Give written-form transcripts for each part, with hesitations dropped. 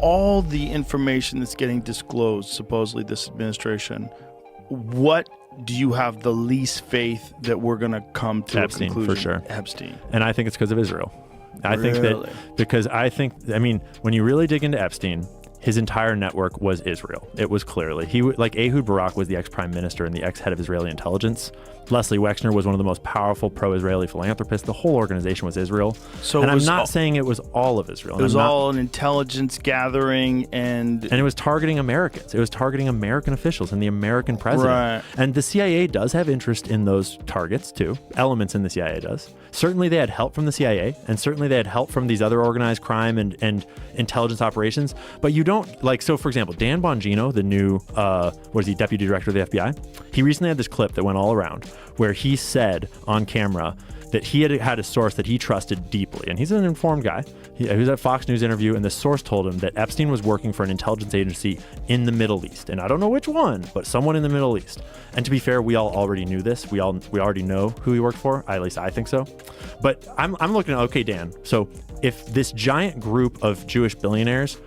all the information that's getting disclosed, supposedly this administration, what do you have the least faith that we're going to come to Epstein, a conclusion? for sure. Epstein. And I think it's because of Israel. I Really? think that because when you really dig into Epstein, his entire network was Israel. It was clearly. Like Ehud Barak was the ex-prime minister and the ex-head of Israeli intelligence. Leslie Wexner was one of the most powerful pro-Israeli philanthropists. The whole organization was Israel. So and I'm not saying it was all of Israel. It was all an intelligence gathering and it was targeting Americans. It was targeting American officials and the American president. Right. And the CIA does have interest in those targets too. Elements in the CIA does. Certainly they had help from the CIA, and certainly they had help from these other organized crime and intelligence operations. But you don't, so for example, Dan Bongino, the new, deputy director of the FBI, he recently had this clip that went all around where he said on camera that he had a source that he trusted deeply. And he's an informed guy. He was at a Fox News interview, and the source told him that Epstein was working for an intelligence agency in the Middle East. And I don't know which one, but someone in the Middle East. And to be fair, we all already knew this. We already know who he worked for. At least I think so. But I'm looking at, okay, Dan, so if this giant group of Jewish billionaires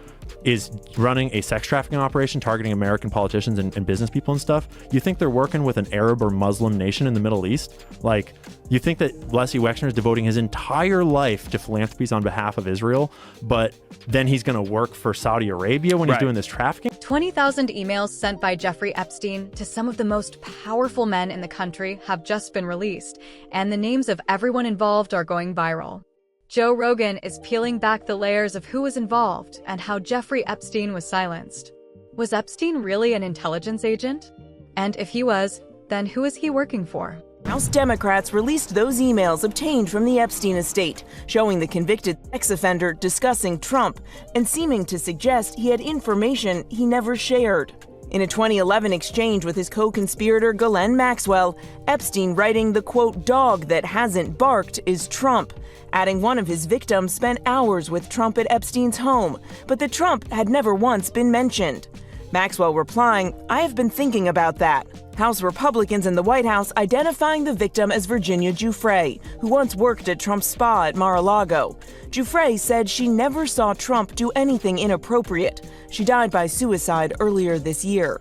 is running a sex trafficking operation targeting American politicians and business people and stuff, you think they're working with an Arab or Muslim nation in the Middle East? Like, you think that Leslie Wexner is devoting his entire life to philanthropies on behalf of Israel, but then he's going to work for Saudi Arabia when he's doing this trafficking? 20,000 emails sent by Jeffrey Epstein to some of the most powerful men in the country have just been released, and the names of everyone involved are going viral. Joe Rogan is peeling back the layers of who was involved and how Jeffrey Epstein was silenced. Was Epstein really an intelligence agent? And if he was, then who is he working for? House Democrats released those emails obtained from the Epstein estate, showing the convicted sex offender discussing Trump and seeming to suggest he had information he never shared. In a 2011 exchange with his co-conspirator Ghislaine Maxwell, Epstein writing the, quote, dog that hasn't barked is Trump, adding one of his victims spent hours with Trump at Epstein's home, but that Trump had never once been mentioned. Maxwell replying, I have been thinking about that. House Republicans in the White House identifying the victim as Virginia Giuffre, who once worked at Trump's spa at Mar-a-Lago. Giuffre said she never saw Trump do anything inappropriate. She died by suicide earlier this year.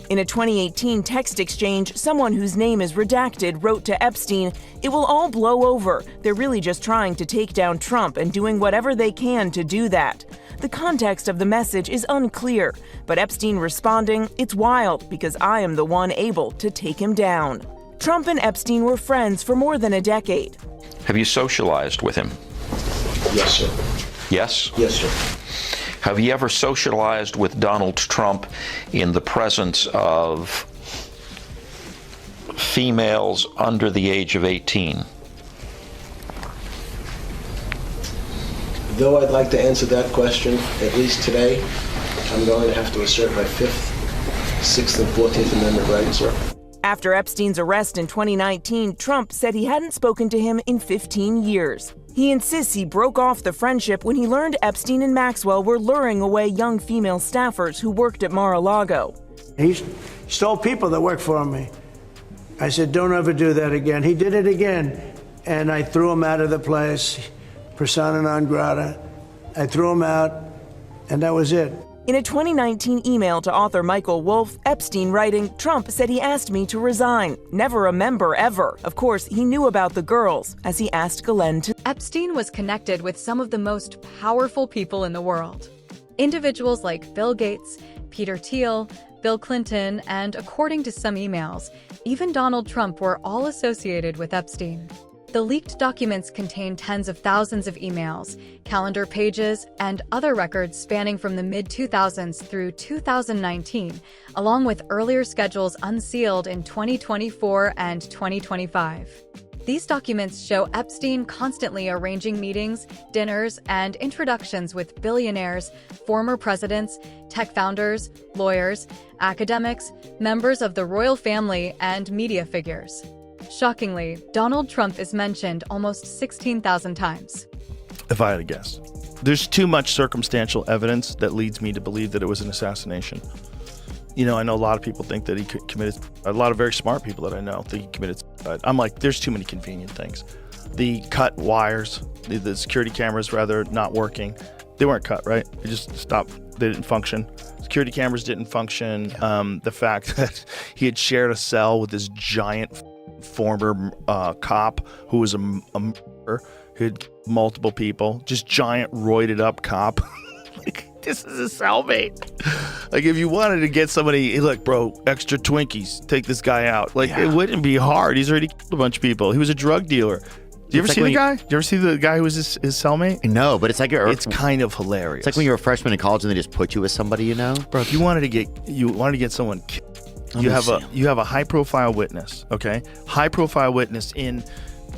In a 2018 text exchange, someone whose name is redacted wrote to Epstein, "It will all blow over. They're really just trying to take down Trump and doing whatever they can to do that." The context of the message is unclear, but Epstein responding, "It's wild because I am the one able to take him down." Trump and Epstein were friends for more than a decade. Have you socialized with him? Yes, sir. Yes? Yes, sir. Have you ever socialized with Donald Trump in the presence of females under the age of 18? Though I'd like to answer that question, at least today, I'm going to have to assert my 5th, 6th, and 14th Amendment rights, sir. After Epstein's arrest in 2019, Trump said he hadn't spoken to him in 15 years. He insists he broke off the friendship when he learned Epstein and Maxwell were luring away young female staffers who worked at Mar-a-Lago. He stole people that worked for me. I said, don't ever do that again. He did it again, and I threw him out of the place, persona non grata. I threw him out, and that was it. In a 2019 email to author Michael Wolff, Epstein writing, Trump said he asked me to resign. Never a member ever. Of course, he knew about the girls, as he asked Ghislaine to. Epstein was connected with some of the most powerful people in the world. Individuals like Bill Gates, Peter Thiel, Bill Clinton, and according to some emails, even Donald Trump were all associated with Epstein. The leaked documents contain tens of thousands of emails, calendar pages, and other records spanning from the mid-2000s through 2019, along with earlier schedules unsealed in 2024 and 2025. These documents show Epstein constantly arranging meetings, dinners, and introductions with billionaires, former presidents, tech founders, lawyers, academics, members of the royal family, and media figures. Shockingly, Donald Trump is mentioned almost 16,000 times. If I had to guess. There's too much circumstantial evidence that leads me to believe that it was an assassination. You know, I know a lot of people think that he committed, a lot of very smart people that I know think he committed suicide. I'm like, there's too many convenient things. The cut wires, the security cameras rather not working, they weren't cut, right? They just stopped didn't function. Security cameras didn't function. The fact that he had shared a cell with this giant former cop who was a murderer, who had multiple people, just giant roided up cop. Like, this is a cellmate. Like, if you wanted to get somebody, hey, look, bro, extra Twinkies, take this guy out. Like, it wouldn't be hard. He's already killed a bunch of people. He was a drug dealer. Do you ever see the guy? Do you ever see the guy who was his cellmate? No, but it's like it's kind of hilarious. It's like when you're a freshman in college and they just put you with somebody, you know? Bro, if you wanted to get someone killed, you have a high profile witness, okay? High profile witness in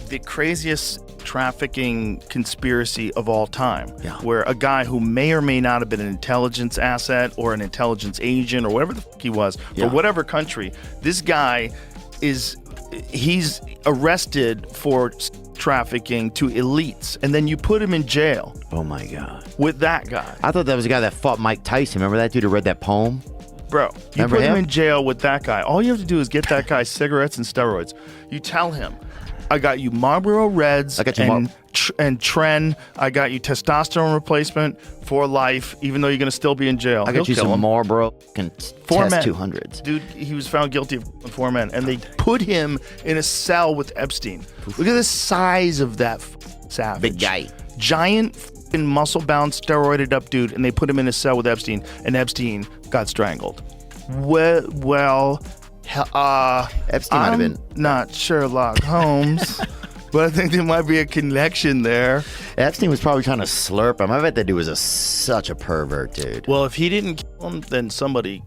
the craziest trafficking conspiracy of all time, where a guy who may or may not have been an intelligence asset or an intelligence agent or whatever the fuck he was for whatever country, this guy he's arrested for trafficking to elites, and then you put him in jail. Oh my God. With that guy. I thought that was the guy that fought Mike Tyson. Remember that dude who read that poem? Bro, you put him in jail with that guy. All you have to do is get that guy cigarettes and steroids. You tell him, I got you Marlboro Reds and Tren. I got you testosterone replacement for life, even though you're going to still be in jail. I got you some Marlboro and Test 200s. Dude, he was found guilty of 4 men, and they put him in a cell with Epstein. Look at the size of that savage. Big guy. Giant muscle-bound, steroided up dude, and they put him in a cell with Epstein, and Epstein got strangled. Epstein might have been. Not Sherlock Holmes, but I think there might be a connection there. Epstein was probably trying to slurp him. I bet that dude was such a pervert, dude. Well, if he didn't kill him, then somebody.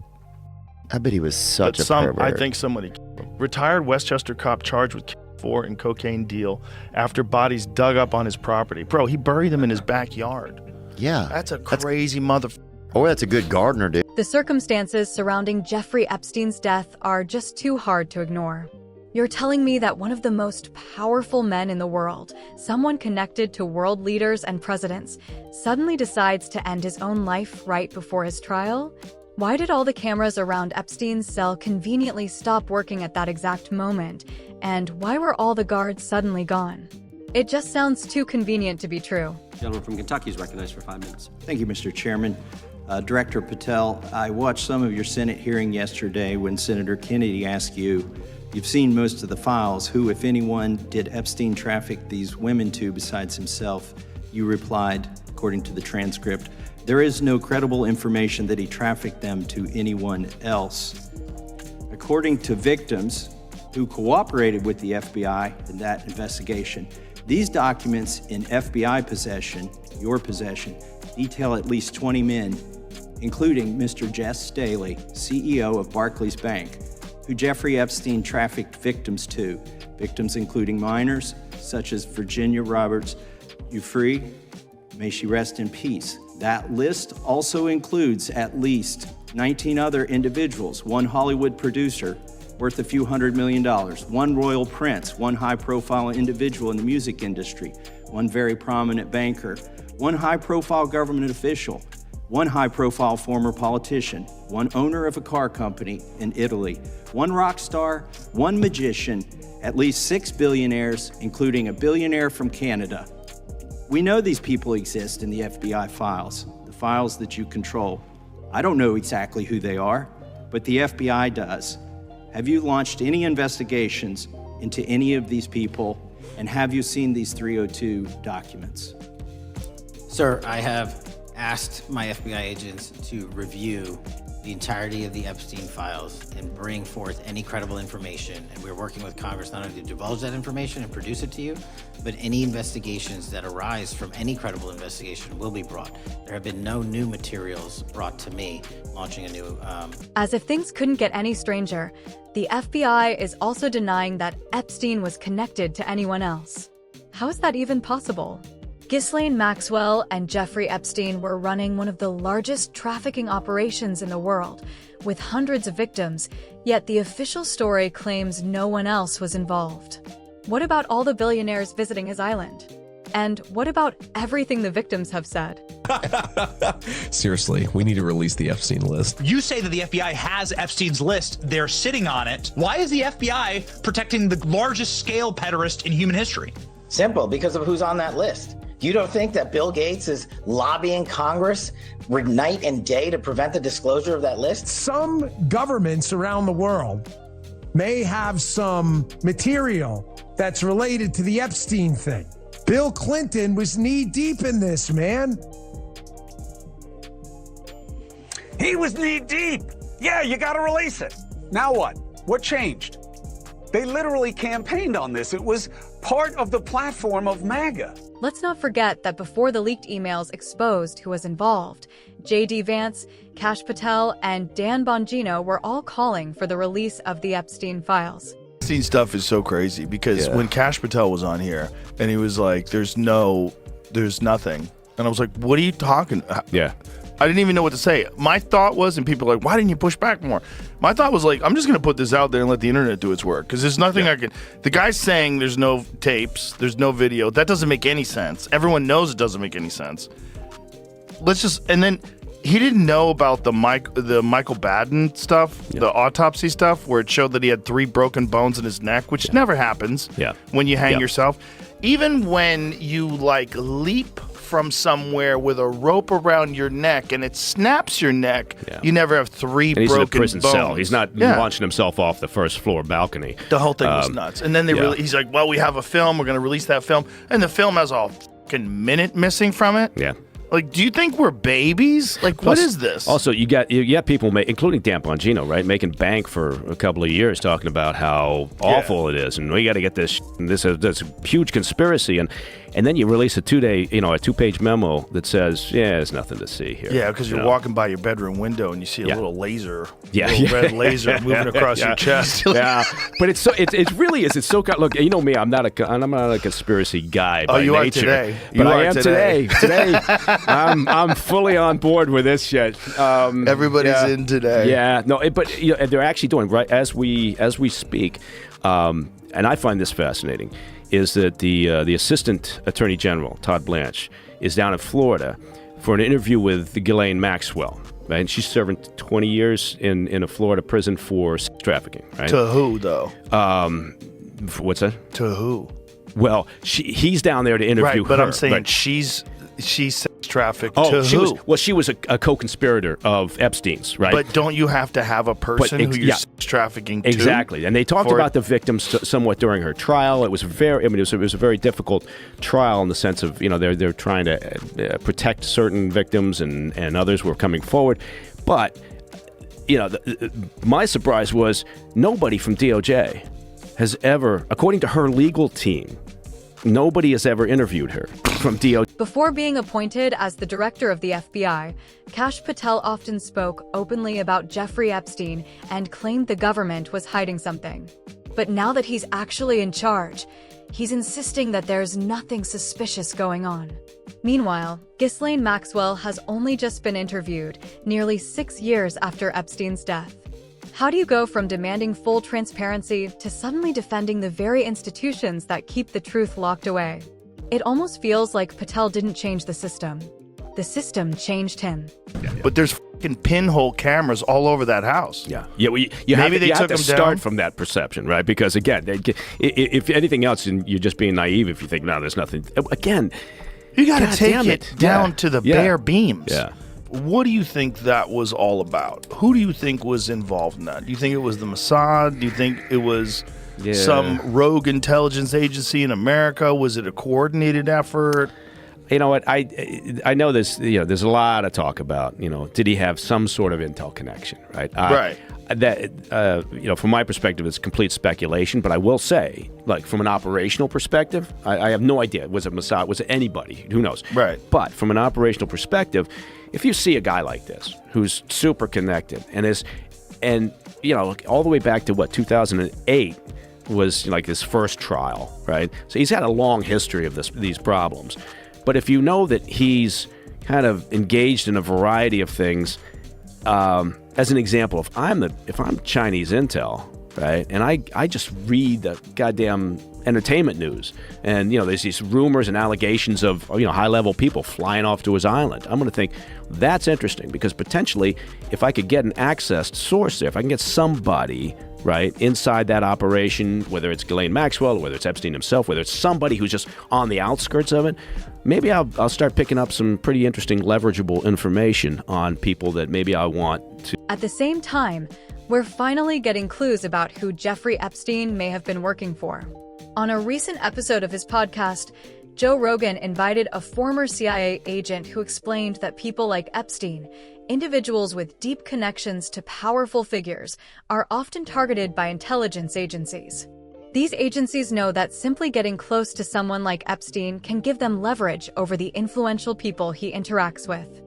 I bet he was such a pervert. I think somebody killed him. Retired Westchester cop charged with $4 and cocaine deal after bodies dug up on his property. Bro, he buried them in his backyard. Yeah. That's a crazy motherfucker. Oh, that's a good gardener, dude. The circumstances surrounding Jeffrey Epstein's death are just too hard to ignore. You're telling me that one of the most powerful men in the world, someone connected to world leaders and presidents, suddenly decides to end his own life right before his trial? Why did all the cameras around Epstein's cell conveniently stop working at that exact moment? And why were all the guards suddenly gone? It just sounds too convenient to be true. Gentleman from Kentucky is recognized for 5 minutes. Thank you, Mr. Chairman. Director Patel, I watched some of your Senate hearing yesterday when Senator Kennedy asked you, you've seen most of the files, who, if anyone, did Epstein traffic these women to besides himself? You replied, according to the transcript, there is no credible information that he trafficked them to anyone else. According to victims who cooperated with the FBI in that investigation, these documents in FBI possession, your possession, detail at least 20 men, including Mr. Jess Staley, CEO of Barclays Bank, who Jeffrey Epstein trafficked victims to, victims including minors such as Virginia Roberts Giuffre, may she rest in peace. That list also includes at least 19 other individuals, one Hollywood producer worth a few $100 million, one royal prince, one high-profile individual in the music industry, one very prominent banker, one high-profile government official, one high-profile former politician, one owner of a car company in Italy, one rock star, one magician, at least 6 billionaires, including a billionaire from Canada. We know these people exist in the FBI files, the files that you control. I don't know exactly who they are, but the FBI does. Have you launched any investigations into any of these people, and have you seen these 302 documents? Sir, I have asked my FBI agents to review the entirety of the Epstein files and bring forth any credible information. And we're working with Congress not only to divulge that information and produce it to you, but any investigations that arise from any credible investigation will be brought. There have been no new materials brought to me launching a new... As if things couldn't get any stranger, the FBI is also denying that Epstein was connected to anyone else. How is that even possible? Ghislaine Maxwell and Jeffrey Epstein were running one of the largest trafficking operations in the world, with hundreds of victims, yet the official story claims no one else was involved. What about all the billionaires visiting his island? And what about everything the victims have said? Seriously, we need to release the Epstein list. You say that the FBI has Epstein's list. They're sitting on it. Why is the FBI protecting the largest scale pederast in human history? Simple, because of who's on that list. You don't think that Bill Gates is lobbying Congress night and day to prevent the disclosure of that list? Some governments around the world may have some material that's related to the Epstein thing. Bill Clinton was knee-deep in this, man. He was knee-deep. Yeah, you got to release it. Now what? What changed? They literally campaigned on this. It was part of the platform of MAGA. Let's not forget that before the leaked emails exposed who was involved, J.D. Vance, Kash Patel, and Dan Bongino were all calling for the release of the Epstein files. Epstein stuff is so crazy because when Kash Patel was on here and he was like, there's nothing. And I was like, what are you talking about? Yeah. I didn't even know what to say. My thought was, and people are like, why didn't you push back more? My thought was like, I'm just going to put this out there and let the internet do its work. Because there's nothing I can. The guy's saying there's no tapes, there's no video. That doesn't make any sense. Everyone knows it doesn't make any sense. And then he didn't know about the Michael Baden stuff, the autopsy stuff, where it showed that he had 3 broken bones in his neck, which never happens when you hang yourself. Even when you leap from somewhere with a rope around your neck and it snaps your neck, you never have 3 and he's broken in a prison bones. cell. He's not launching himself off the first floor balcony. The whole thing was nuts. And then he's like, well, we have a film. We're going to release that film. And the film has a fucking minute missing from it. Yeah. Like, do you think we're babies? Like, what is this? Also, you got people, including Dan Bongino, right, making bank for a couple of years talking about how awful it is, and we got to get this a huge conspiracy, and then you release a 2-page memo that says, there's nothing to see here. Yeah, because you're walking by your bedroom window and you see a little laser, red laser moving across your chest. Yeah, but it really is. It's so look. You know me, I'm not a conspiracy guy by you nature. Are today. But I am today. Today, I'm fully on board with this shit. Everybody's in today. Yeah, no, but they're actually doing right as we speak, and I find this fascinating. Is that the Assistant Attorney General, Todd Blanche, is down in Florida for an interview with Ghislaine Maxwell. Right? And she's serving 20 years in a Florida prison for sex trafficking. Right? To who, though? What's that? To who? Well, he's down there to interview her. But I'm saying right. she's sex trafficked to who? She was a co-conspirator of Epstein's, right? But don't you have to have a person who you're sex trafficking to? Exactly. And they talked about the victims somewhat during her trial. It was it was a very difficult trial in the sense of, they're trying to protect certain victims and others were coming forward. But, my surprise was nobody from DOJ has ever, according to her legal team, nobody has ever interviewed her from DOJ. Before being appointed as the director of the FBI, Kash Patel often spoke openly about Jeffrey Epstein and claimed the government was hiding something. But now that he's actually in charge, he's insisting that there's nothing suspicious going on. Meanwhile, Ghislaine Maxwell has only just been interviewed, nearly 6 years after Epstein's death. How do you go from demanding full transparency to suddenly defending the very institutions that keep the truth locked away? It almost feels like Patel didn't change the system. The system changed him. But there's fucking pinhole cameras all over that house. Yeah. Well, you have to start from that perception, right? Because again, if anything else, you're just being naive if you think, no, there's nothing. Again, you got to take it down to the bare beams. Yeah. What do you think that was all about? Who do you think was involved in that? Do you think it was the Mossad? Do you think it was some rogue intelligence agency in America? Was it a coordinated effort? You know what? I know there's there's a lot of talk about did he have some sort of intel connection, right? Right. That from my perspective, it's complete speculation. But I will say, from an operational perspective, I have no idea. Was it Mossad? Was it anybody? Who knows? Right. But from an operational perspective, if you see a guy like this who's super connected and all the way back to 2008 was his first trial, right? So he's had a long history of these problems. But if you know that he's kind of engaged in a variety of things, as an example, if I'm Chinese intel, right, and I just read the goddamn entertainment news, and there's these rumors and allegations of high-level people flying off to his island, I'm going to think that's interesting because potentially, if I could get an accessed source there, if I can get somebody right inside that operation, whether it's Ghislaine Maxwell, or whether it's Epstein himself, whether it's somebody who's just on the outskirts of it, maybe I'll start picking up some pretty interesting leverageable information on people that maybe I want to. At the same time, we're finally getting clues about who Jeffrey Epstein may have been working for. On a recent episode of his podcast, Joe Rogan invited a former CIA agent who explained that people like Epstein, individuals with deep connections to powerful figures, are often targeted by intelligence agencies. These agencies know that simply getting close to someone like Epstein can give them leverage over the influential people he interacts with.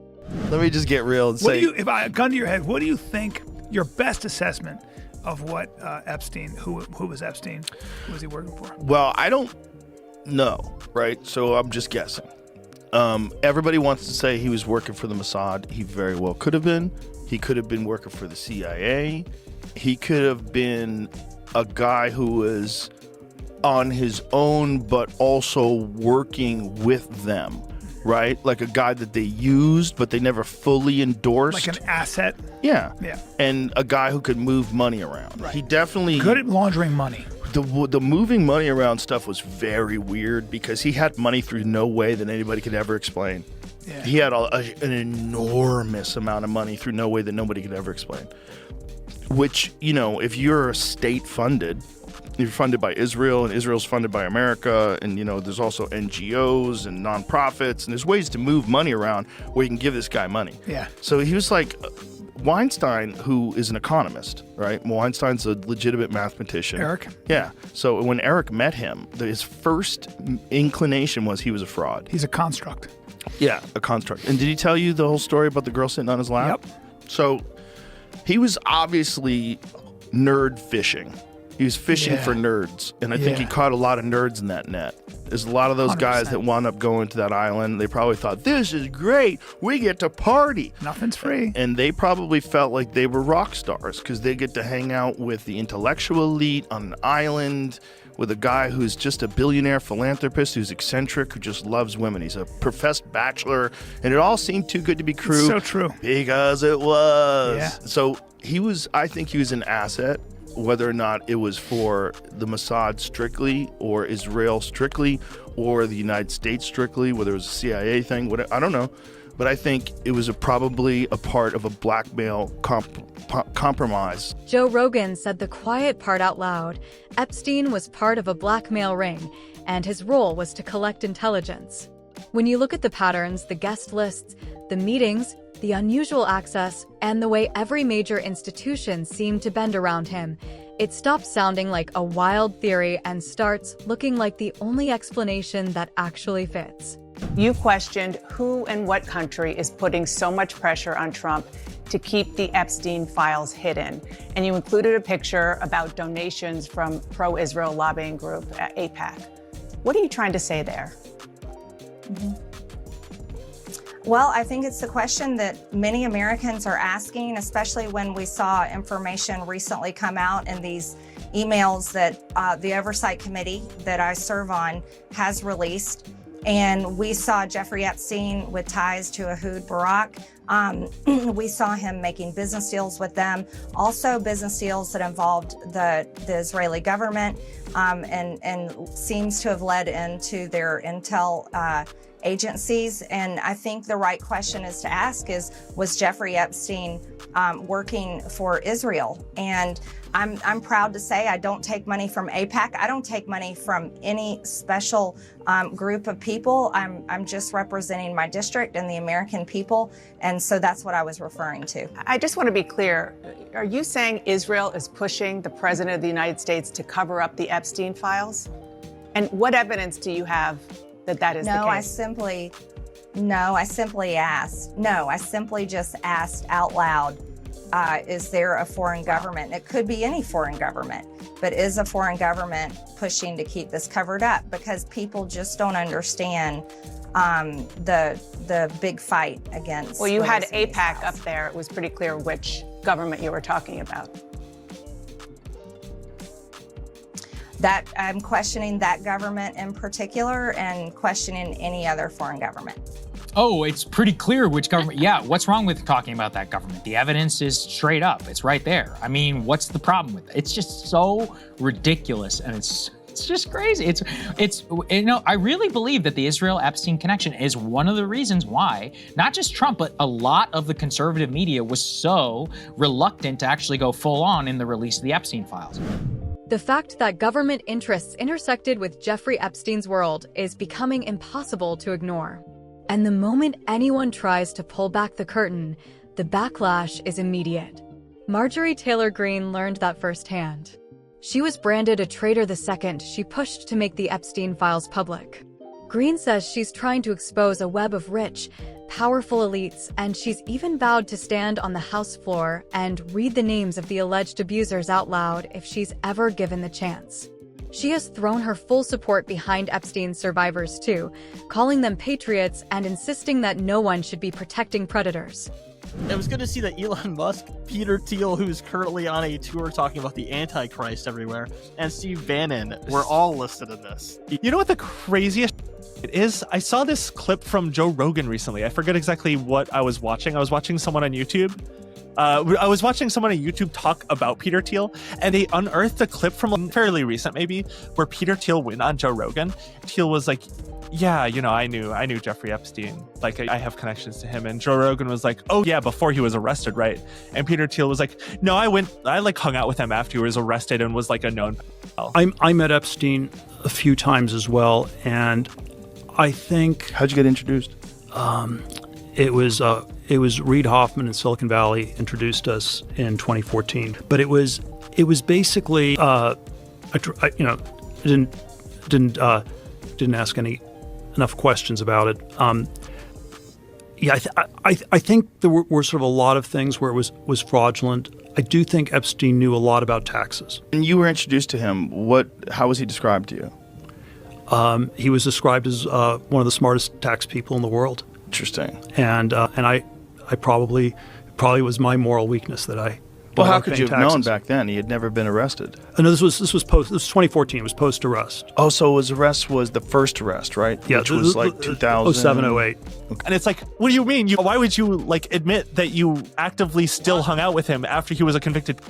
Let me just get real and say, if I gun to your head, what do you think your best assessment of what Epstein, who was Epstein, who was he working for? well, I don't know, right? So I'm just guessing. Everybody wants to say he was working for the Mossad. He very well could have been. He could have been working for the CIA. He could have been a guy who was on his own, but also working with them, right? Like a guy that they used, but they never fully endorsed. Like an asset? Yeah. Yeah. And a guy who could move money around. Right. He definitely... Good at laundering money. The moving money around stuff was very weird because he had money through no way that anybody could ever explain. Yeah. He had an enormous amount of money through no way that nobody could ever explain. Which, you know, if you're state funded, you're funded by Israel and Israel's funded by America, and, you know, there's also NGOs and nonprofits, and there's ways to move money around where you can give this guy money. Yeah. So he was like Weinstein, who is an economist, right? Weinstein's a legitimate mathematician. Eric? Yeah. So when Eric met him, his first inclination was he was a fraud. He's a construct. Yeah, a construct. And did he tell you the whole story about the girl sitting on his lap? Yep. So he was obviously nerd fishing. He was fishing for nerds. And I think he caught a lot of nerds in that net. There's a lot of those 100%. guys that wound up going to that island. They probably thought, this is great. We get to party. Nothing's free. And they probably felt like they were rock stars because they get to hang out with the intellectual elite on an island with a guy who's just a billionaire philanthropist who's eccentric, who just loves women. He's a professed bachelor. And it all seemed too good to be true. It's so true. Because it was. Yeah. So I think he was an asset. Whether or not it was for the Mossad strictly, or Israel strictly, or the United States strictly, whether it was a CIA thing, whatever, I don't know. But I think it was probably a part of a blackmail compromise. Joe Rogan said the quiet part out loud. Epstein was part of a blackmail ring, and his role was to collect intelligence. When you look at the patterns, the guest lists, the meetings, the unusual access, and the way every major institution seemed to bend around him, it stops sounding like a wild theory and starts looking like the only explanation that actually fits. You questioned who and what country is putting so much pressure on Trump to keep the Epstein files hidden. And you included a picture about donations from pro-Israel lobbying group AIPAC. What are you trying to say there? Well, I think it's the question that many Americans are asking, especially when we saw information recently come out in these emails that the Oversight Committee that I serve on has released. And we saw Jeffrey Epstein with ties to Ehud Barak. We saw him making business deals with them, also business deals that involved the Israeli government, and seems to have led into their intel agencies. And I think the right question is to ask is, was Jeffrey Epstein working for Israel? And I'm proud to say I don't take money from AIPAC. I don't take money from any special group of people. I'm just representing my district and the American people. And so that's what I was referring to. I just want to be clear. Are you saying Israel is pushing the President of the United States to cover up the Epstein files? And what evidence do you have that is the case? I simply just asked out loud, is there a foreign government? It could be any foreign government, but is a foreign government pushing to keep this covered up? Because people just don't understand the big fight against. Well, you had AIPAC up there. It was pretty clear which government you were talking about. That I'm questioning that government in particular and questioning any other foreign government. Oh, it's pretty clear which government. Yeah, what's wrong with talking about that government? The evidence is straight up. It's right there. I mean, what's the problem with it? It's just so ridiculous, and it's It's just crazy. It's I really believe that the Israel-Epstein connection is one of the reasons why not just Trump, but a lot of the conservative media was so reluctant to actually go full on in the release of the Epstein files. The fact that government interests intersected with Jeffrey Epstein's world is becoming impossible to ignore. And the moment anyone tries to pull back the curtain, the backlash is immediate. Marjorie Taylor Greene learned that firsthand. She was branded a traitor the second she pushed to make the Epstein files public. Greene says she's trying to expose a web of rich, powerful elites, and she's even vowed to stand on the House floor and read the names of the alleged abusers out loud if she's ever given the chance. She has thrown her full support behind Epstein's survivors too, calling them patriots and insisting that no one should be protecting predators. It was good to see that Elon Musk, Peter Thiel, who's currently on a tour talking about the Antichrist everywhere, and Steve Bannon were all listed in this. You know what the craziest it is? I saw this clip from Joe Rogan recently. I forget exactly what I was watching. I was watching someone on YouTube. Talk about Peter Thiel, and they unearthed a clip from fairly recent, maybe, where Peter Thiel went on Joe Rogan. Thiel was like, yeah, I knew Jeffrey Epstein. Like, I have connections to him. And Joe Rogan was like, oh yeah, before he was arrested, right? And Peter Thiel was like, no, I hung out with him after he was arrested and was like a known. I met Epstein a few times as well, and I think. How'd you get introduced? It was Reid Hoffman in Silicon Valley introduced us in 2014. But it was basically I didn't ask enough questions about it. I think there were sort of a lot of things where it was fraudulent. I do think Epstein knew a lot about taxes. And you were introduced to him. How was he described to you? He was described as one of the smartest tax people in the world. Interesting. And I probably was my moral weakness that I. Well, how could you have known back then? He had never been arrested. No, this was 2014. It was post arrest. Oh, so his arrest was the first arrest, right? Yeah, which was like 2007, 08. Okay. And it's like, what do you mean? Why would you admit that you actively still hung out with him after he was a convicted?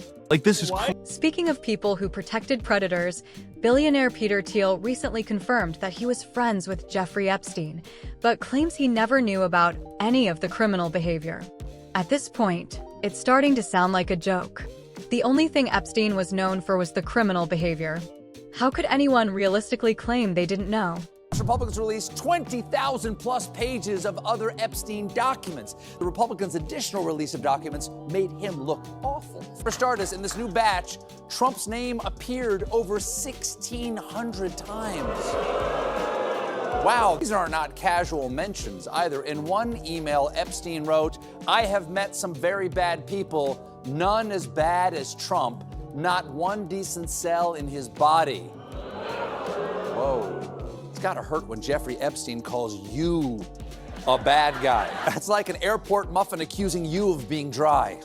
This is. Speaking of people who protected predators, billionaire Peter Thiel recently confirmed that he was friends with Jeffrey Epstein, but claims he never knew about any of the criminal behavior. At this point, it's starting to sound like a joke. The only thing Epstein was known for was the criminal behavior. How could anyone realistically claim they didn't know? Republicans released 20,000 plus pages of other Epstein documents. The Republicans' additional release of documents made him look awful. For starters, in this new batch, Trump's name appeared over 1,600 times. Wow, these are not casual mentions either. In one email, Epstein wrote, "I have met some very bad people, none as bad as Trump, not one decent cell in his body." Whoa. It's gotta hurt when Jeffrey Epstein calls you a bad guy. That's like an airport muffin accusing you of being dry.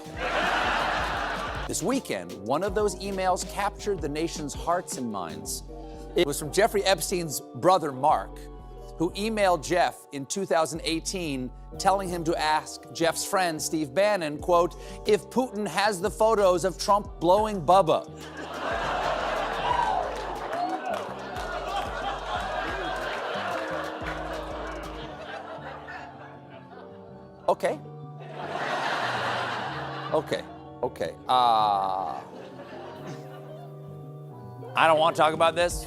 This weekend, one of those emails captured the nation's hearts and minds. It was from Jeffrey Epstein's brother, Mark, who emailed Jeff in 2018 telling him to ask Jeff's friend, Steve Bannon, quote, if Putin has the photos of Trump blowing Bubba. Okay. I don't want to talk about this.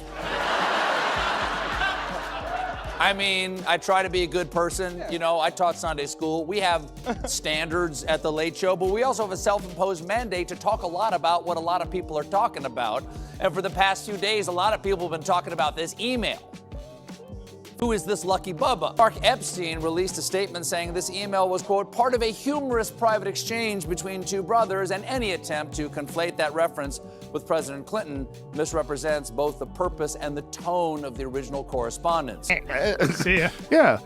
I mean, I try to be a good person. You know, I taught Sunday school. We have standards at The Late Show, but we also have a self-imposed mandate to talk a lot about what a lot of people are talking about. And for the past few days, a lot of people have been talking about this email. Who is this lucky Bubba? Mark Epstein released a statement saying this email was, quote, part of a humorous private exchange between two brothers, and any attempt to conflate that reference with President Clinton misrepresents both the purpose and the tone of the original correspondence. Yeah.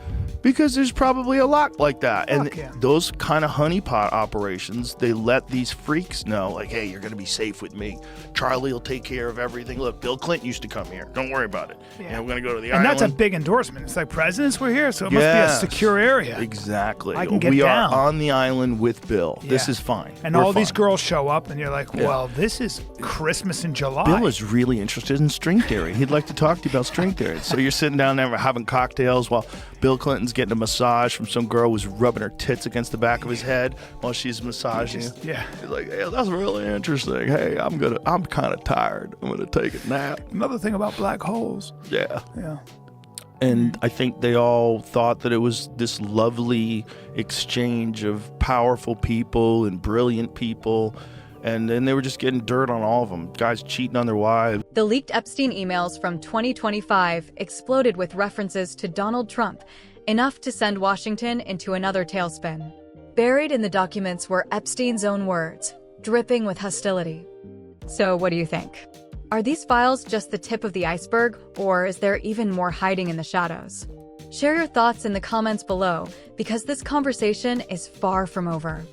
Because there's probably a lot like that. And Fuck yeah. those kind of honeypot operations, they let these freaks know, like, hey, you're going to be safe with me. Charlie will take care of everything. Look, Bill Clinton used to come here. Don't worry about it. Yeah. We're going to go to the And island. that's a big endorsement. It's like presidents were here, so it must be a Yes. secure area. Exactly. I can get we down. are on the island with Bill. This Yeah. is fine. And We're all these fine. girls show up, and you're like, Yeah. well, this is Christmas in July. Bill is really interested in string theory. He'd like to talk to you about string theory. So you're sitting down there having cocktails while Bill Clinton's getting a massage from some girl who's rubbing her tits against the back of his head while she's massaging you. Yeah. He's like, hey, that's really interesting. Hey, I'm kind of tired. I'm gonna take a nap. Another thing about black holes. Yeah. Yeah. And I think they all thought that it was this lovely exchange of powerful people and brilliant people. And then they were just getting dirt on all of them. Guys cheating on their wives. The leaked Epstein emails from 2025 exploded with references to Donald Trump, enough to send Washington into another tailspin. Buried in the documents were Epstein's own words, dripping with hostility. So what do you think? Are these files just the tip of the iceberg, or is there even more hiding in the shadows? Share your thoughts in the comments below, because this conversation is far from over.